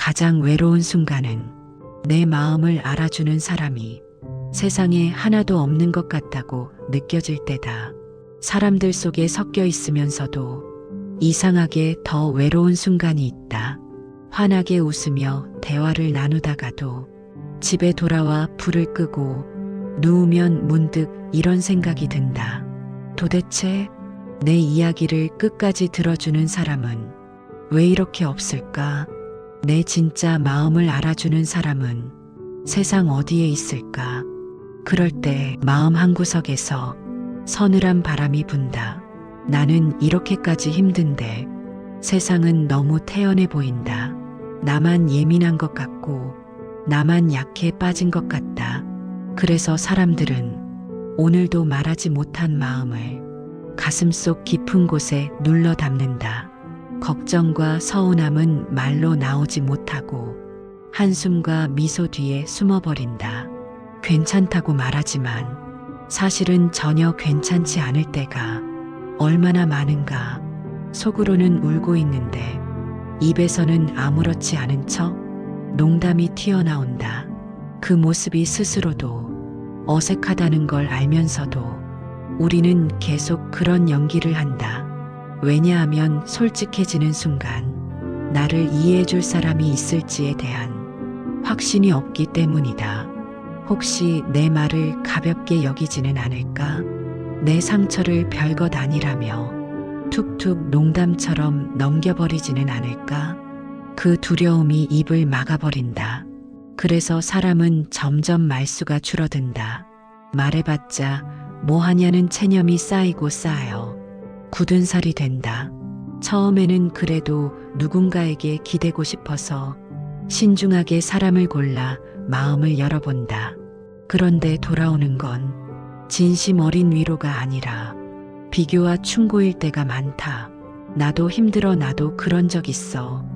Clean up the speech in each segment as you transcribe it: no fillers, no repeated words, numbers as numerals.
가장 외로운 순간은 내 마음을 알아주는 사람이 세상에 하나도 없는 것 같다고 느껴질 때다. 사람들 속에 섞여 있으면서도 이상하게 더 외로운 순간이 있다. 환하게 웃으며 대화를 나누다가도 집에 돌아와 불을 끄고 누우면 문득 이런 생각이 든다. 도대체 내 이야기를 끝까지 들어주는 사람은 왜 이렇게 없을까? 내 진짜 마음을 알아주는 사람은 세상 어디에 있을까? 그럴 때 마음 한구석에서 서늘한 바람이 분다. 나는 이렇게까지 힘든데 세상은 너무 태연해 보인다. 나만 예민한 것 같고 나만 약해 빠진 것 같다. 그래서 사람들은 오늘도 말하지 못한 마음을 가슴속 깊은 곳에 눌러 담는다. 걱정과 서운함은 말로 나오지 못하고 한숨과 미소 뒤에 숨어버린다. 괜찮다고 말하지만 사실은 전혀 괜찮지 않을 때가 얼마나 많은가. 속으로는 울고 있는데 입에서는 아무렇지 않은 척 농담이 튀어나온다. 그 모습이 스스로도 어색하다는 걸 알면서도 우리는 계속 그런 연기를 한다. 왜냐하면 솔직해지는 순간 나를 이해해줄 사람이 있을지에 대한 확신이 없기 때문이다. 혹시 내 말을 가볍게 여기지는 않을까? 내 상처를 별것 아니라며 툭툭 농담처럼 넘겨버리지는 않을까? 그 두려움이 입을 막아버린다. 그래서 사람은 점점 말수가 줄어든다. 말해봤자 뭐 하냐는 체념이 쌓이고 쌓여 굳은 살이 된다. 처음에는 그래도 누군가에게 기대고 싶어서 신중하게 사람을 골라 마음을 열어본다. 그런데 돌아오는 건 진심 어린 위로가 아니라 비교와 충고일 때가 많다. 나도 힘들어, 나도 그런 적 있어.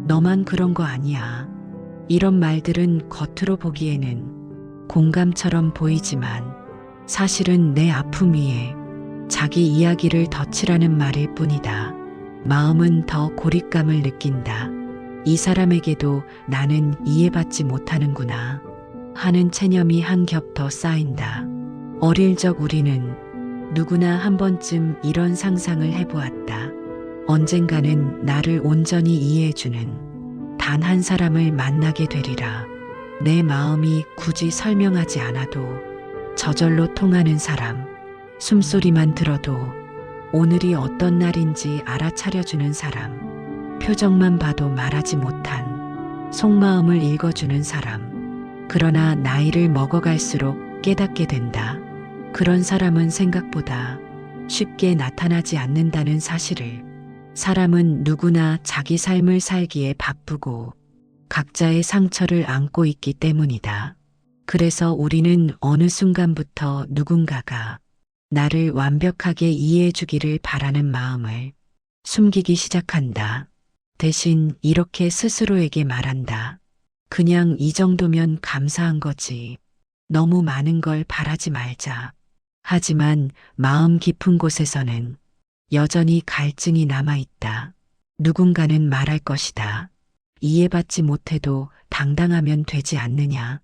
너만 그런 거 아니야. 이런 말들은 겉으로 보기에는 공감처럼 보이지만 사실은 내 아픔 위에 자기 이야기를 덧칠하는 말일 뿐이다. 마음은 더 고립감을 느낀다. 이 사람에게도 나는 이해받지 못하는구나 하는 체념이 한 겹 더 쌓인다. 어릴 적 우리는 누구나 한 번쯤 이런 상상을 해보았다. 언젠가는 나를 온전히 이해해주는 단 한 사람을 만나게 되리라. 내 마음이 굳이 설명하지 않아도 저절로 통하는 사람. 숨소리만 들어도 오늘이 어떤 날인지 알아차려주는 사람. 표정만 봐도 말하지 못한 속마음을 읽어주는 사람. 그러나 나이를 먹어갈수록 깨닫게 된다. 그런 사람은 생각보다 쉽게 나타나지 않는다는 사실을. 사람은 누구나 자기 삶을 살기에 바쁘고 각자의 상처를 안고 있기 때문이다. 그래서 우리는 어느 순간부터 누군가가 나를 완벽하게 이해해 주기를 바라는 마음을 숨기기 시작한다. 대신 이렇게 스스로에게 말한다. 그냥 이 정도면 감사한 거지. 너무 많은 걸 바라지 말자. 하지만 마음 깊은 곳에서는 여전히 갈증이 남아있다. 누군가는 말할 것이다. 이해받지 못해도 당당하면 되지 않느냐.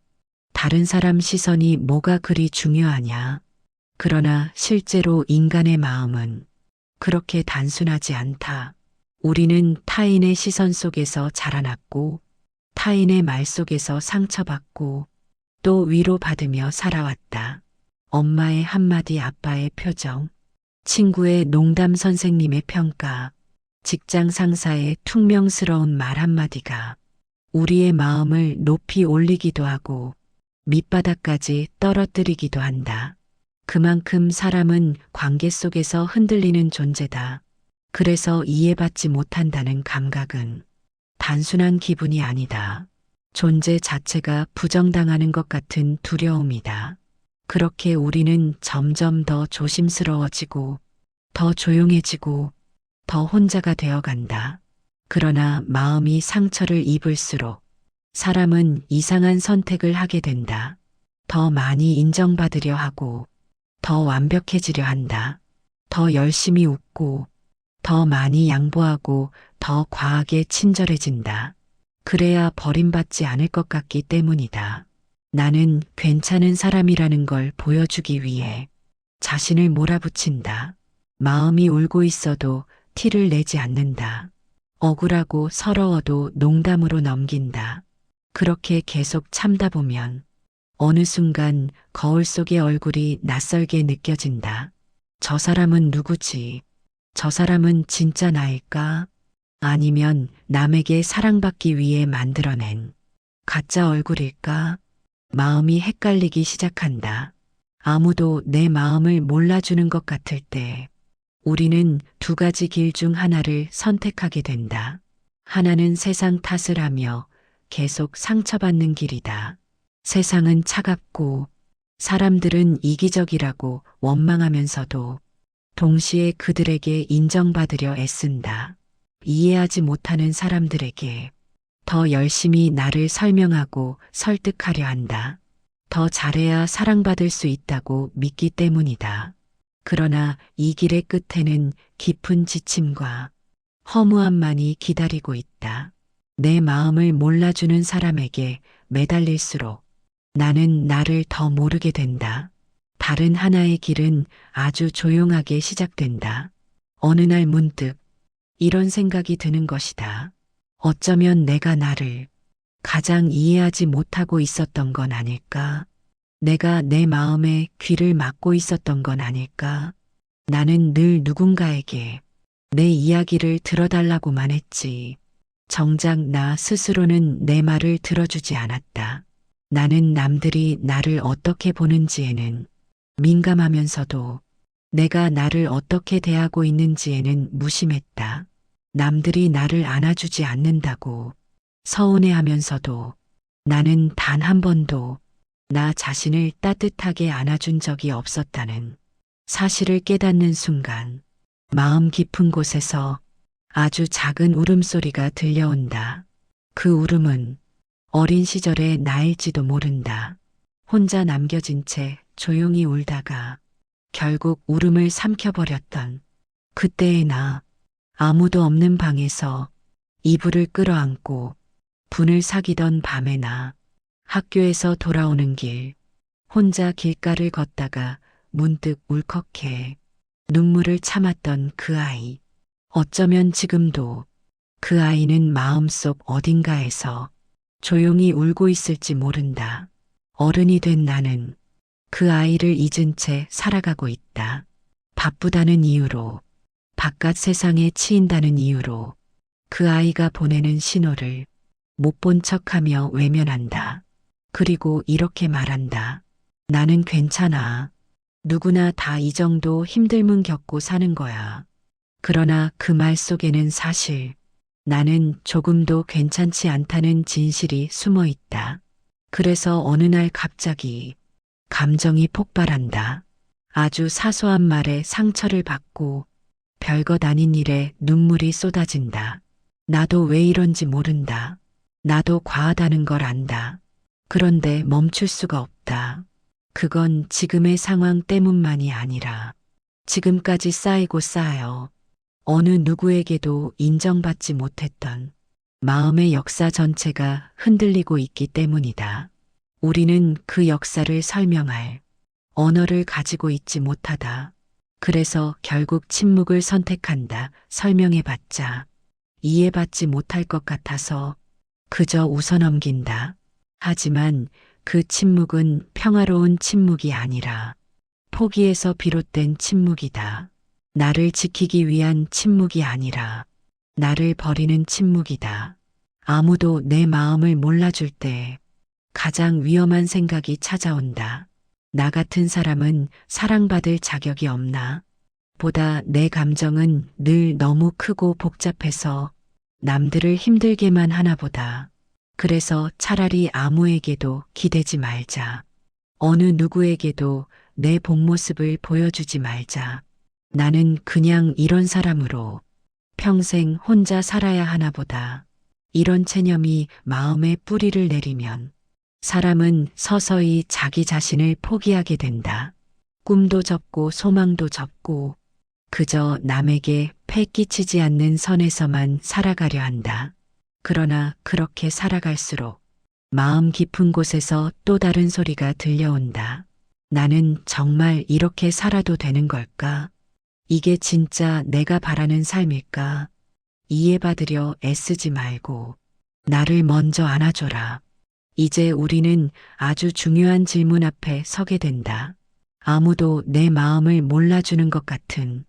다른 사람 시선이 뭐가 그리 중요하냐. 그러나 실제로 인간의 마음은 그렇게 단순하지 않다. 우리는 타인의 시선 속에서 자라났고 타인의 말 속에서 상처받고 또 위로받으며 살아왔다. 엄마의 한마디, 아빠의 표정, 친구의 농담, 선생님의 평가, 직장 상사의 퉁명스러운 말 한마디가 우리의 마음을 높이 올리기도 하고 밑바닥까지 떨어뜨리기도 한다. 그만큼 사람은 관계 속에서 흔들리는 존재다. 그래서 이해받지 못한다는 감각은 단순한 기분이 아니다. 존재 자체가 부정당하는 것 같은 두려움이다. 그렇게 우리는 점점 더 조심스러워지고 더 조용해지고 더 혼자가 되어간다. 그러나 마음이 상처를 입을수록 사람은 이상한 선택을 하게 된다. 더 많이 인정받으려 하고 더 완벽해지려 한다. 더 열심히 웃고 더 많이 양보하고 더 과하게 친절해진다. 그래야 버림받지 않을 것 같기 때문이다. 나는 괜찮은 사람이라는 걸 보여주기 위해 자신을 몰아붙인다. 마음이 울고 있어도 티를 내지 않는다. 억울하고 서러워도 농담으로 넘긴다. 그렇게 계속 참다 보면 어느 순간 거울 속의 얼굴이 낯설게 느껴진다. 저 사람은 누구지? 저 사람은 진짜 나일까? 아니면 남에게 사랑받기 위해 만들어낸 가짜 얼굴일까? 마음이 헷갈리기 시작한다. 아무도 내 마음을 몰라주는 것 같을 때 우리는 두 가지 길 중 하나를 선택하게 된다. 하나는 세상 탓을 하며 계속 상처받는 길이다. 세상은 차갑고 사람들은 이기적이라고 원망하면서도 동시에 그들에게 인정받으려 애쓴다. 이해하지 못하는 사람들에게 더 열심히 나를 설명하고 설득하려 한다. 더 잘해야 사랑받을 수 있다고 믿기 때문이다. 그러나 이 길의 끝에는 깊은 지침과 허무함만이 기다리고 있다. 내 마음을 몰라주는 사람에게 매달릴수록 나는 나를 더 모르게 된다. 다른 하나의 길은 아주 조용하게 시작된다. 어느 날 문득 이런 생각이 드는 것이다. 어쩌면 내가 나를 가장 이해하지 못하고 있었던 건 아닐까? 내가 내 마음에 귀를 막고 있었던 건 아닐까? 나는 늘 누군가에게 내 이야기를 들어달라고만 했지. 정작 나 스스로는 내 말을 들어주지 않았다. 나는 남들이 나를 어떻게 보는지에는 민감하면서도 내가 나를 어떻게 대하고 있는지에는 무심했다. 남들이 나를 안아주지 않는다고 서운해하면서도 나는 단 한 번도 나 자신을 따뜻하게 안아준 적이 없었다는 사실을 깨닫는 순간 마음 깊은 곳에서 아주 작은 울음소리가 들려온다. 그 울음은 어린 시절의 나일지도 모른다. 혼자 남겨진 채 조용히 울다가 결국 울음을 삼켜버렸던 그때의 나. 아무도 없는 방에서 이불을 끌어안고 분을 사귀던 밤의 나. 학교에서 돌아오는 길, 혼자 길가를 걷다가 문득 울컥해 눈물을 참았던 그 아이. 어쩌면 지금도 그 아이는 마음속 어딘가에서 조용히 울고 있을지 모른다. 어른이 된 나는 그 아이를 잊은 채 살아가고 있다. 바쁘다는 이유로, 바깥 세상에 치인다는 이유로 그 아이가 보내는 신호를 못 본 척하며 외면한다. 그리고 이렇게 말한다. 나는 괜찮아. 누구나 다 이 정도 힘듦은 겪고 사는 거야. 그러나 그 말 속에는 사실 나는 조금도 괜찮지 않다는 진실이 숨어 있다. 그래서 어느 날 갑자기 감정이 폭발한다. 아주 사소한 말에 상처를 받고 별것 아닌 일에 눈물이 쏟아진다. 나도 왜 이런지 모른다. 나도 과하다는 걸 안다. 그런데 멈출 수가 없다. 그건 지금의 상황 때문만이 아니라 지금까지 쌓이고 쌓여 어느 누구에게도 인정받지 못했던 마음의 역사 전체가 흔들리고 있기 때문이다. 우리는 그 역사를 설명할 언어를 가지고 있지 못하다. 그래서 결국 침묵을 선택한다. 설명해봤자 이해받지 못할 것 같아서 그저 웃어넘긴다. 하지만 그 침묵은 평화로운 침묵이 아니라 포기에서 비롯된 침묵이다. 나를 지키기 위한 침묵이 아니라 나를 버리는 침묵이다. 아무도 내 마음을 몰라줄 때 가장 위험한 생각이 찾아온다. 나 같은 사람은 사랑받을 자격이 없나? 보다 내 감정은 늘 너무 크고 복잡해서 남들을 힘들게만 하나 보다. 그래서 차라리 아무에게도 기대지 말자. 어느 누구에게도 내 본 모습을 보여주지 말자. 나는 그냥 이런 사람으로 평생 혼자 살아야 하나 보다. 이런 체념이 마음에 뿌리를 내리면 사람은 서서히 자기 자신을 포기하게 된다. 꿈도 접고 소망도 접고 그저 남에게 패 끼치지 않는 선에서만 살아가려 한다. 그러나 그렇게 살아갈수록 마음 깊은 곳에서 또 다른 소리가 들려온다. 나는 정말 이렇게 살아도 되는 걸까? 이게 진짜 내가 바라는 삶일까? 이해받으려 애쓰지 말고 나를 먼저 안아줘라. 이제 우리는 아주 중요한 질문 앞에 서게 된다. 아무도 내 마음을 몰라주는 것 같은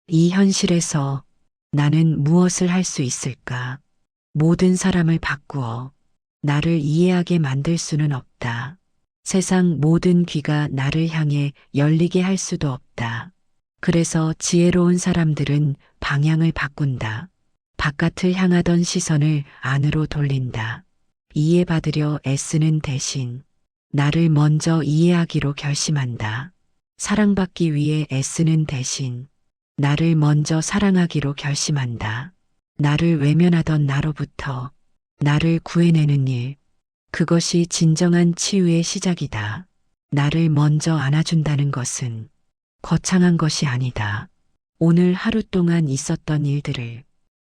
이 현실에서 나는 무엇을 할 수 있을까? 모든 사람을 바꾸어 나를 이해하게 만들 수는 없다. 세상 모든 귀가 나를 향해 열리게 할 수도 없다. 그래서 지혜로운 사람들은 방향을 바꾼다. 바깥을 향하던 시선을 안으로 돌린다. 이해받으려 애쓰는 대신 나를 먼저 이해하기로 결심한다. 사랑받기 위해 애쓰는 대신 나를 먼저 사랑하기로 결심한다. 나를 외면하던 나로부터 나를 구해내는 일, 그것이 진정한 치유의 시작이다. 나를 먼저 안아준다는 것은 거창한 것이 아니다. 오늘 하루 동안 있었던 일들을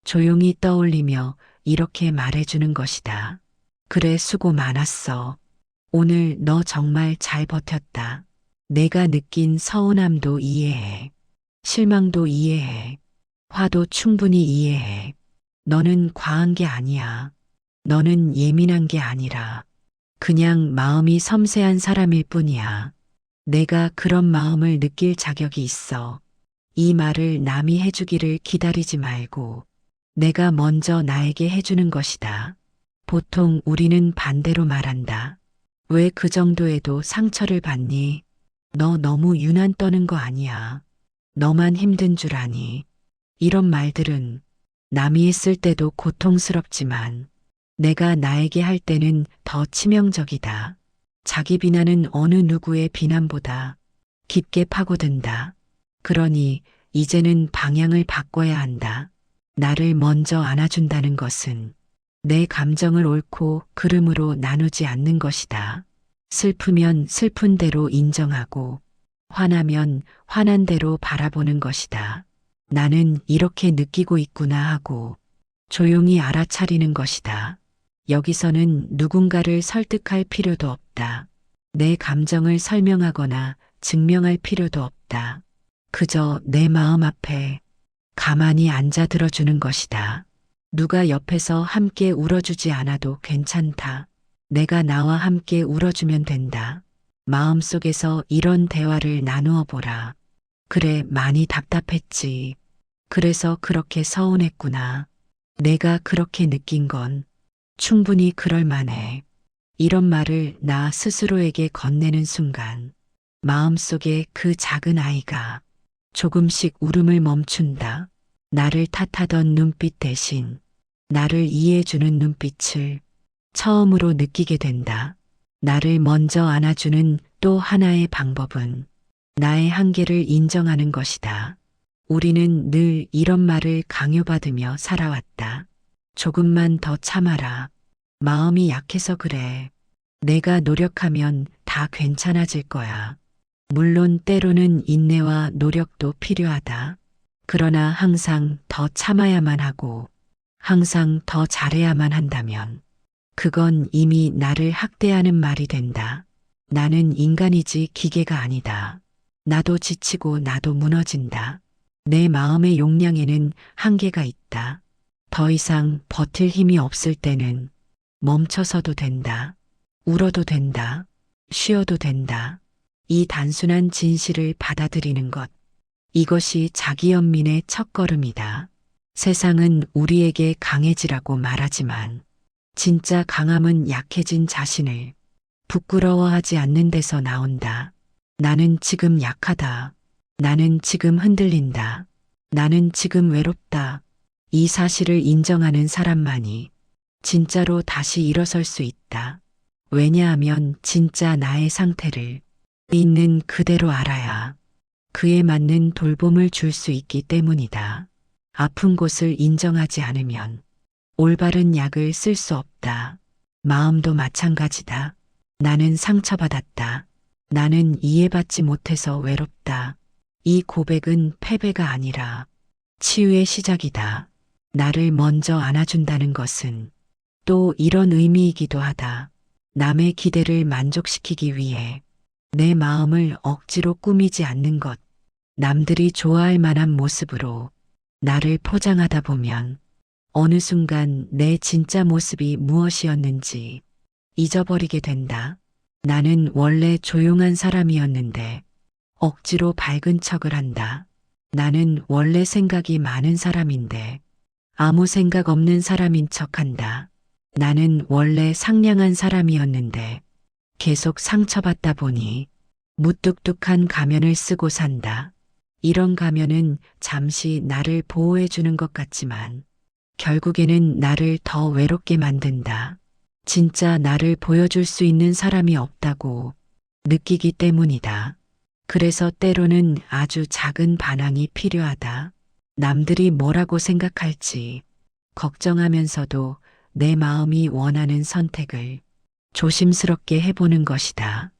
조용히 떠올리며 이렇게 말해주는 것이다. 그래, 수고 많았어. 오늘 너 정말 잘 버텼다. 내가 느낀 서운함도 이해해. 실망도 이해해. 화도 충분히 이해해. 너는 과한 게 아니야. 너는 예민한 게 아니라 그냥 마음이 섬세한 사람일 뿐이야. 내가 그런 마음을 느낄 자격이 있어. 이 말을 남이 해주기를 기다리지 말고 내가 먼저 나에게 해주는 것이다. 보통 우리는 반대로 말한다. 왜 그 정도에도 상처를 받니? 너 너무 유난 떠는 거 아니야. 너만 힘든 줄 아니. 이런 말들은 남이 했을 때도 고통스럽지만 내가 나에게 할 때는 더 치명적이다. 자기 비난은 어느 누구의 비난보다 깊게 파고든다. 그러니 이제는 방향을 바꿔야 한다. 나를 먼저 안아준다는 것은 내 감정을 옳고 그름으로 나누지 않는 것이다. 슬프면 슬픈 대로 인정하고 화나면 화난 대로 바라보는 것이다. 나는 이렇게 느끼고 있구나 하고 조용히 알아차리는 것이다. 여기서는 누군가를 설득할 필요도 없다. 내 감정을 설명하거나 증명할 필요도 없다. 그저 내 마음 앞에 가만히 앉아 들어주는 것이다. 누가 옆에서 함께 울어주지 않아도 괜찮다. 내가 나와 함께 울어주면 된다. 마음속에서 이런 대화를 나누어 보라. 그래, 많이 답답했지. 그래서 그렇게 서운했구나. 내가 그렇게 느낀 건 충분히 그럴 만해. 이런 말을 나 스스로에게 건네는 순간 마음속에 그 작은 아이가 조금씩 울음을 멈춘다. 나를 탓하던 눈빛 대신 나를 이해해주는 눈빛을 처음으로 느끼게 된다. 나를 먼저 안아주는 또 하나의 방법은 나의 한계를 인정하는 것이다. 우리는 늘 이런 말을 강요받으며 살아왔다. 조금만 더 참아라. 마음이 약해서 그래. 내가 노력하면 다 괜찮아질 거야. 물론 때로는 인내와 노력도 필요하다. 그러나 항상 더 참아야만 하고 항상 더 잘해야만 한다면 그건 이미 나를 학대하는 말이 된다. 나는 인간이지 기계가 아니다. 나도 지치고 나도 무너진다. 내 마음의 용량에는 한계가 있다. 더 이상 버틸 힘이 없을 때는 멈춰서도 된다. 울어도 된다. 쉬어도 된다. 이 단순한 진실을 받아들이는 것. 이것이 자기연민의 첫걸음이다. 세상은 우리에게 강해지라고 말하지만 진짜 강함은 약해진 자신을 부끄러워하지 않는 데서 나온다. 나는 지금 약하다. 나는 지금 흔들린다. 나는 지금 외롭다. 이 사실을 인정하는 사람만이 진짜로 다시 일어설 수 있다. 왜냐하면 진짜 나의 상태를 있는 그대로 알아야 그에 맞는 돌봄을 줄 수 있기 때문이다. 아픈 곳을 인정하지 않으면 올바른 약을 쓸 수 없다. 마음도 마찬가지다. 나는 상처받았다. 나는 이해받지 못해서 외롭다. 이 고백은 패배가 아니라 치유의 시작이다. 나를 먼저 안아준다는 것은 또 이런 의미이기도 하다. 남의 기대를 만족시키기 위해 내 마음을 억지로 꾸미지 않는 것. 남들이 좋아할 만한 모습으로 나를 포장하다 보면 어느 순간 내 진짜 모습이 무엇이었는지 잊어버리게 된다. 나는 원래 조용한 사람이었는데 억지로 밝은 척을 한다. 나는 원래 생각이 많은 사람인데 아무 생각 없는 사람인 척한다. 나는 원래 상냥한 사람이었는데 계속 상처받다 보니 무뚝뚝한 가면을 쓰고 산다. 이런 가면은 잠시 나를 보호해 주는 것 같지만 결국에는 나를 더 외롭게 만든다. 진짜 나를 보여줄 수 있는 사람이 없다고 느끼기 때문이다. 그래서 때로는 아주 작은 반항이 필요하다. 남들이 뭐라고 생각할지 걱정하면서도 내 마음이 원하는 선택을 조심스럽게 해보는 것이다.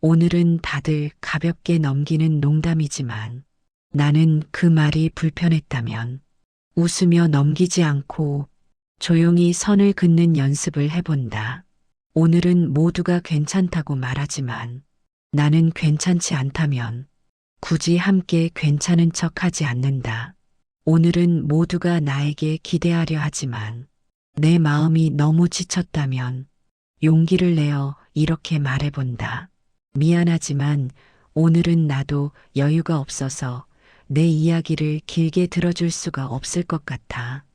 오늘은 다들 가볍게 넘기는 농담이지만 나는 그 말이 불편했다면 웃으며 넘기지 않고 조용히 선을 긋는 연습을 해본다. 오늘은 모두가 괜찮다고 말하지만 나는 괜찮지 않다면 굳이 함께 괜찮은 척 하지 않는다. 오늘은 모두가 나에게 기대하려 하지만 내 마음이 너무 지쳤다면 용기를 내어 이렇게 말해본다. 미안하지만 오늘은 나도 여유가 없어서 내 이야기를 길게 들어줄 수가 없을 것 같아.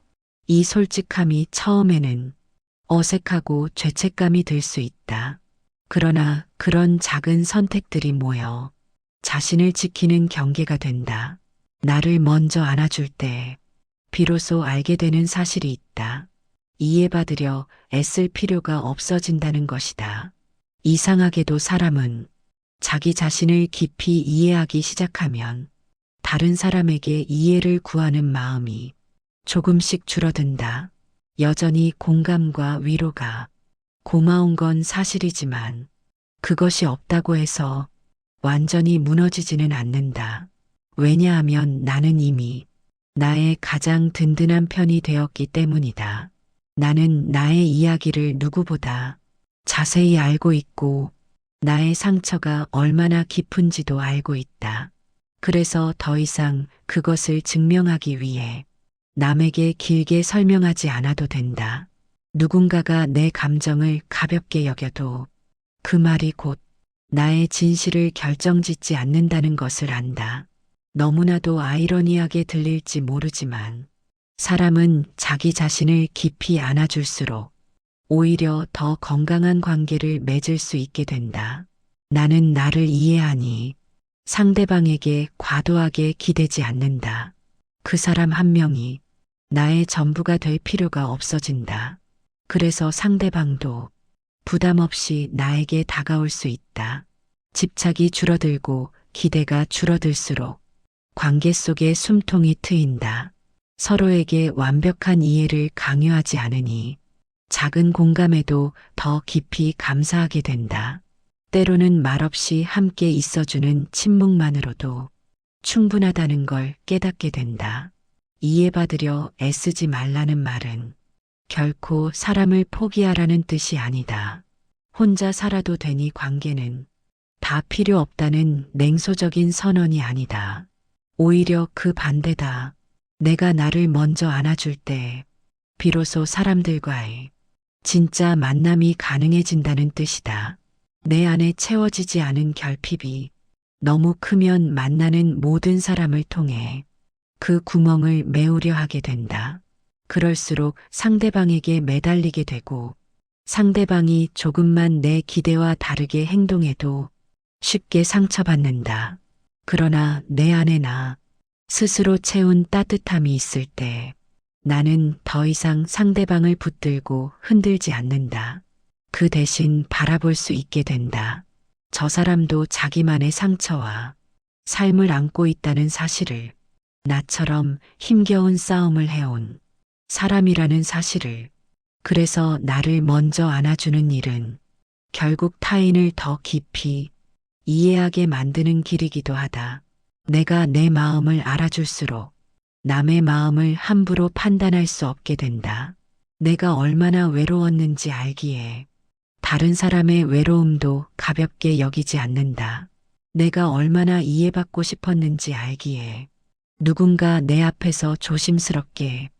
이 솔직함이 처음에는 어색하고 죄책감이 들 수 있다. 그러나 그런 작은 선택들이 모여 자신을 지키는 경계가 된다. 나를 먼저 안아줄 때 비로소 알게 되는 사실이 있다. 이해받으려 애쓸 필요가 없어진다는 것이다. 이상하게도 사람은 자기 자신을 깊이 이해하기 시작하면 다른 사람에게 이해를 구하는 마음이 조금씩 줄어든다. 여전히 공감과 위로가 고마운 건 사실이지만 그것이 없다고 해서 완전히 무너지지는 않는다. 왜냐하면 나는 이미 나의 가장 든든한 편이 되었기 때문이다. 나는 나의 이야기를 누구보다 자세히 알고 있고 나의 상처가 얼마나 깊은지도 알고 있다. 그래서 더 이상 그것을 증명하기 위해 남에게 길게 설명하지 않아도 된다. 누군가가 내 감정을 가볍게 여겨도 그 말이 곧 나의 진실을 결정짓지 않는다는 것을 안다. 너무나도 아이러니하게 들릴지 모르지만 사람은 자기 자신을 깊이 안아줄수록 오히려 더 건강한 관계를 맺을 수 있게 된다. 나는 나를 이해하니 상대방에게 과도하게 기대지 않는다. 그 사람 한 명이 나의 전부가 될 필요가 없어진다. 그래서 상대방도 부담 없이 나에게 다가올 수 있다. 집착이 줄어들고 기대가 줄어들수록 관계 속에 숨통이 트인다. 서로에게 완벽한 이해를 강요하지 않으니 작은 공감에도 더 깊이 감사하게 된다. 때로는 말없이 함께 있어주는 침묵만으로도 충분하다는 걸 깨닫게 된다. 이해받으려 애쓰지 말라는 말은 결코 사람을 포기하라는 뜻이 아니다. 혼자 살아도 되니 관계는 다 필요 없다는 냉소적인 선언이 아니다. 오히려 그 반대다. 내가 나를 먼저 안아줄 때 비로소 사람들과의 진짜 만남이 가능해진다는 뜻이다. 내 안에 채워지지 않은 결핍이 너무 크면 만나는 모든 사람을 통해 그 구멍을 메우려 하게 된다. 그럴수록 상대방에게 매달리게 되고 상대방이 조금만 내 기대와 다르게 행동해도 쉽게 상처받는다. 그러나 내 안에 나 스스로 채운 따뜻함이 있을 때 나는 더 이상 상대방을 붙들고 흔들지 않는다. 그 대신 바라볼 수 있게 된다. 저 사람도 자기만의 상처와 삶을 안고 있다는 사실을, 나처럼 힘겨운 싸움을 해온 사람이라는 사실을. 그래서 나를 먼저 안아주는 일은 결국 타인을 더 깊이 이해하게 만드는 길이기도 하다. 내가 내 마음을 알아줄수록 남의 마음을 함부로 판단할 수 없게 된다. 내가 얼마나 외로웠는지 알기에 다른 사람의 외로움도 가볍게 여기지 않는다. 내가 얼마나 이해받고 싶었는지 알기에 누군가 내 앞에서 조심스럽게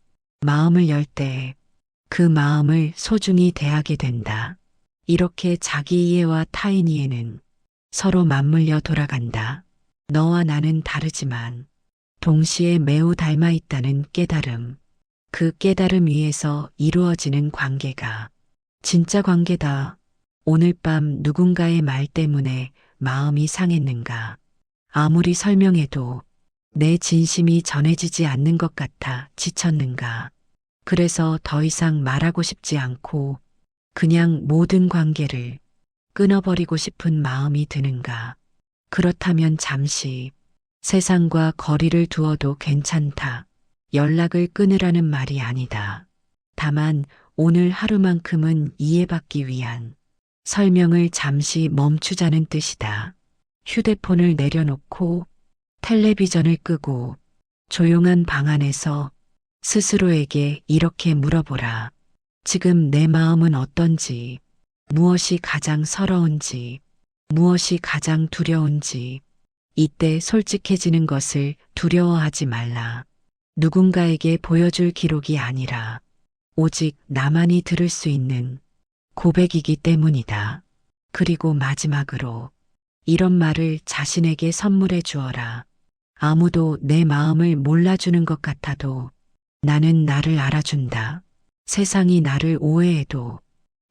마음을 열 때 그 마음을 소중히 대하게 된다. 이렇게 자기 이해와 타인 이해는 서로 맞물려 돌아간다. 너와 나는 다르지만 동시에 매우 닮아 있다는 깨달음. 그 깨달음 위에서 이루어지는 관계가 진짜 관계다. 오늘 밤 누군가의 말 때문에 마음이 상했는가? 아무리 설명해도 내 진심이 전해지지 않는 것 같아 지쳤는가? 그래서 더 이상 말하고 싶지 않고 그냥 모든 관계를 끊어버리고 싶은 마음이 드는가? 그렇다면 잠시 세상과 거리를 두어도 괜찮다. 연락을 끊으라는 말이 아니다. 다만 오늘 하루만큼은 이해받기 위한 설명을 잠시 멈추자는 뜻이다. 휴대폰을 내려놓고 텔레비전을 끄고 조용한 방 안에서 스스로에게 이렇게 물어보라. 지금 내 마음은 어떤지, 무엇이 가장 서러운지, 무엇이 가장 두려운지, 이때 솔직해지는 것을 두려워하지 말라. 누군가에게 보여줄 기록이 아니라 오직 나만이 들을 수 있는 고백이기 때문이다. 그리고 마지막으로 이런 말을 자신에게 선물해 주어라. 아무도 내 마음을 몰라주는 것 같아도 나는 나를 알아준다. 세상이 나를 오해해도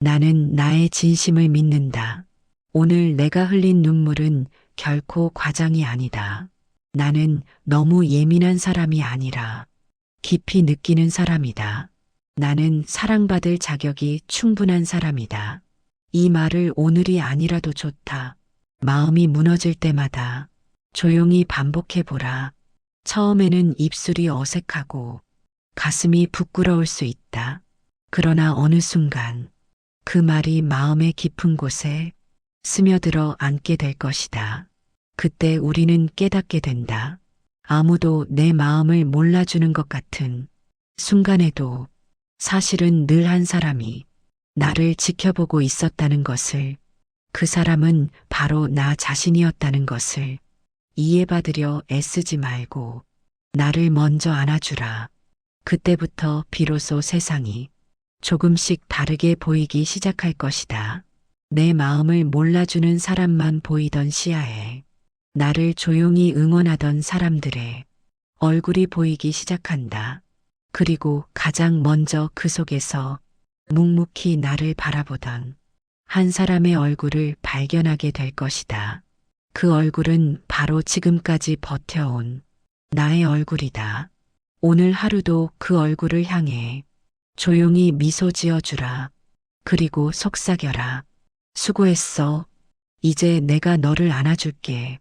나는 나의 진심을 믿는다. 오늘 내가 흘린 눈물은 결코 과장이 아니다. 나는 너무 예민한 사람이 아니라 깊이 느끼는 사람이다. 나는 사랑받을 자격이 충분한 사람이다. 이 말을 오늘이 아니라도 좋다. 마음이 무너질 때마다 조용히 반복해보라. 처음에는 입술이 어색하고 가슴이 부끄러울 수 있다. 그러나 어느 순간 그 말이 마음의 깊은 곳에 스며들어 앉게 될 것이다. 그때 우리는 깨닫게 된다. 아무도 내 마음을 몰라주는 것 같은 순간에도 사실은 늘 한 사람이 나를 지켜보고 있었다는 것을, 그 사람은 바로 나 자신이었다는 것을 이해받으려 애쓰지 말고 나를 먼저 안아주라. 그때부터 비로소 세상이 조금씩 다르게 보이기 시작할 것이다. 내 마음을 몰라주는 사람만 보이던 시야에 나를 조용히 응원하던 사람들의 얼굴이 보이기 시작한다. 그리고 가장 먼저 그 속에서 묵묵히 나를 바라보던 한 사람의 얼굴을 발견하게 될 것이다. 그 얼굴은 바로 지금까지 버텨온 나의 얼굴이다. 오늘 하루도 그 얼굴을 향해 조용히 미소 지어주라. 그리고 속삭여라. 수고했어. 이제 내가 너를 안아줄게.